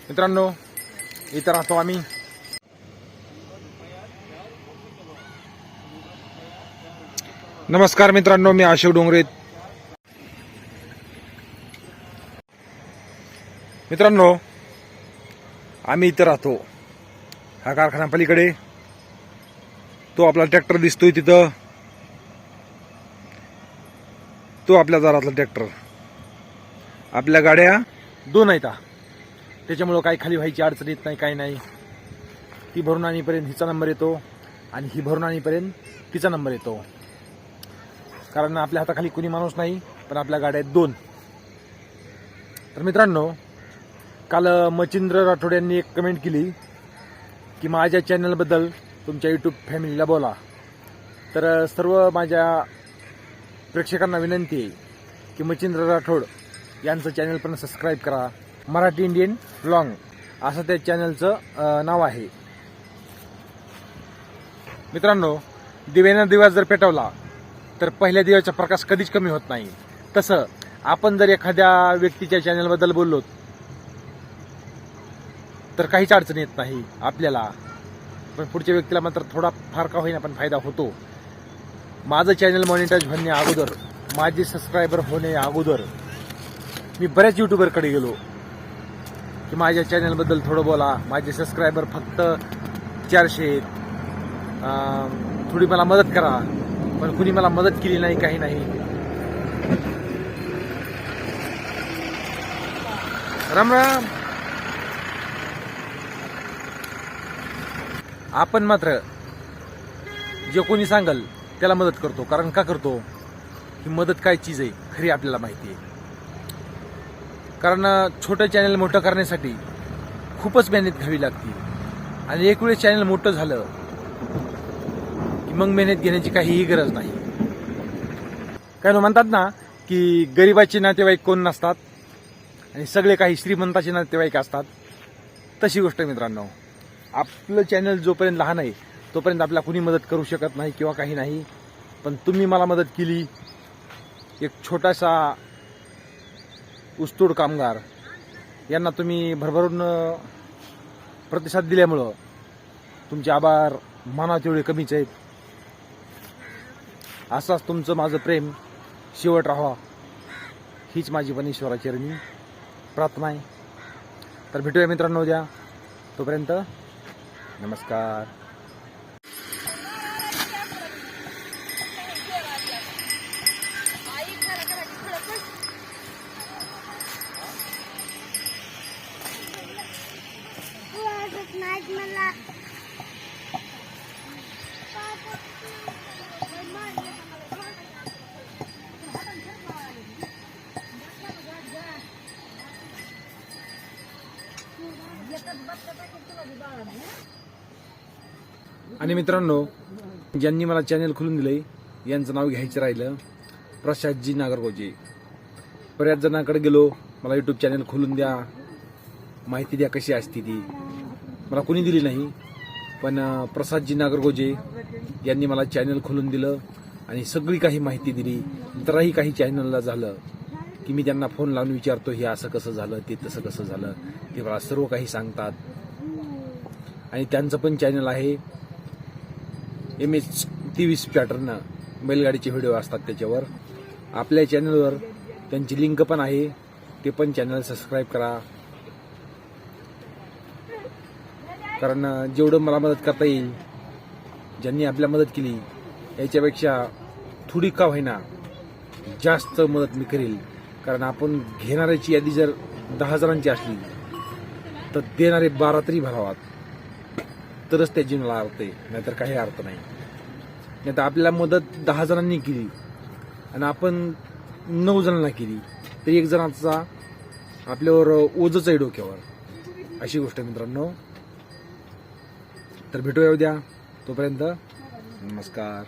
मित्रांनो, इथं राहतो आम्ही. नमस्कार मित्रांनो, मी अशोक डोंगरे. मित्रांनो, आम्ही इथं राहतो. हा कारखाना पलीकडे तो आपला ट्रॅक्टर दिसतोय तिथं, तो आपल्या दारातला ट्रॅक्टर. आपल्या गाड्या 2 आहेत, त्याच्यामुळं काही खाली व्हायची अडचण येत नाही, काही नाही. ती भरून आणीपर्यंत हिचा नंबर येतो आणि ही भरून आणीपर्यंत तिचा नंबर येतो. कारण आपल्या हाताखाली कुणी माणूस नाही, पण आपल्या गाड्या आहेत 2. तर मित्रांनो, काल मच्छिंद्र राठोड यांनी एक कमेंट केली की माझ्या चॅनलबद्दल तुमच्या यूट्यूब फॅमिलीला बोला. तर सर्व माझ्या प्रेक्षकांना विनंती आहे की मच्छिंद्र राठोड यांचं चॅनल पण सबस्क्राईब करा. मराठी इंडियन व्लॉग असं त्या चॅनलचं नाव आहे. मित्रांनो, दिव्यानं दिवा जर पेटवला तर पहिल्या दिव्याचा प्रकाश कधीच कमी होत नाही. तसं आपण जर एखाद्या व्यक्तीच्या चॅनलबद्दल बोललो तर काहीच अडचण येत नाही आपल्याला, पण पुढच्या व्यक्तीला मात्र थोडा फार का होईना पण फायदा होतो. माझं चॅनल मॉनिटाईज होणे अगोदर, माझे सबस्क्रायबर होणे अगोदर मी बऱ्याच यूट्यूबरकडे गेलो की माझ्या चॅनलबद्दल थोडं बोला. माझे सबस्क्रायबर फक्त 400, थोडी मला मदत करा, पण कुणी मला मदत केली नाही, काही नाही. राम राम. आपण मात्र जे कोणी सांगल त्याला मदत करतो. कारण का करतो? ही मदत काय चीज आहे खरी आपल्याला माहिती आहे. कारण छोटं चॅनल मोठं करण्यासाठी खूपच मेहनत घ्यावी लागते आणि एक वेळेस चॅनल मोठं झालं की मग मेहनत घेण्याची काहीही गरज नाही. काय म्हणतात ना की गरिबाचे नातेवाईक कोण नसतात आणि सगळे काही श्रीमंताचे नातेवाईक असतात. तशी गोष्ट मित्रांनो, आपलं चॅनल जोपर्यंत लहान आहे तोपर्यंत आपल्याला कुणी मदत करू शकत नाही किंवा काही नाही. पण तुम्ही मला मदत केली, एक छोटासा ऊसतोड कामगार यांना तुम्ही भरभरून प्रतिसाद दिल्यामुळं तुमचे आभार मानात एवढे कमीच आहेत. असंच तुमचं माझं प्रेम शेवट राहावा हीच माझी पण ईश्वराचरणी प्रार्थना आहे. तर भेटूया मित्रांनो उद्या. तोपर्यंत नमस्कार. आणि मित्रांनो, ज्यांनी मला चॅनल खोलून दिलंय यांचं नाव घ्यायचं राहिलं, प्रसादजी नागरगोजे. बऱ्याच जणांकडे गेलो, मला यूट्यूब चॅनल खोलून द्या, माहिती द्या कशी असते ती. मला कोणी दिली नाही, पण प्रसादजी नागरगोजे यांनी मला चॅनल खोलून दिलं आणि सगळी काही माहिती दिली. इतरही काही चॅनलला झालं की मी त्यांना फोन लावून विचारतो हे असं कसं झालं, ते तसं कसं झालं, ते मला सर्व काही सांगतात. आणि त्यांचं पण चॅनल आहे MS23 पॅटर्न, बैलगाडीचे व्हिडिओ असतात त्याच्यावर. आपल्या चॅनलवर त्यांची लिंक पण आहे, ते पण चॅनल सबस्क्राईब करा. कारण जेवढं मला मदत करता येईल, ज्यांनी आपल्या मदत केली याच्यापेक्षा थोडी का होईना जास्त मदत मी करेल. कारण आपण घेणाऱ्याची यादी जर 10 जणांची असली तर देणारे 12 तरी भरावात, तरच त्या जीवनाला अर्थ आहे, नाहीतर काही अर्थ नाही. नाहीतर आपल्याला मदत 10 जणांनी केली आणि आपण 9 जणांना केली तर 1 जणाचा आपल्यावर ओझच आहे डोक्यावर. अशी गोष्ट मित्रांनो. तर भेटूया उद्या. तोपर्यंत नमस्कार.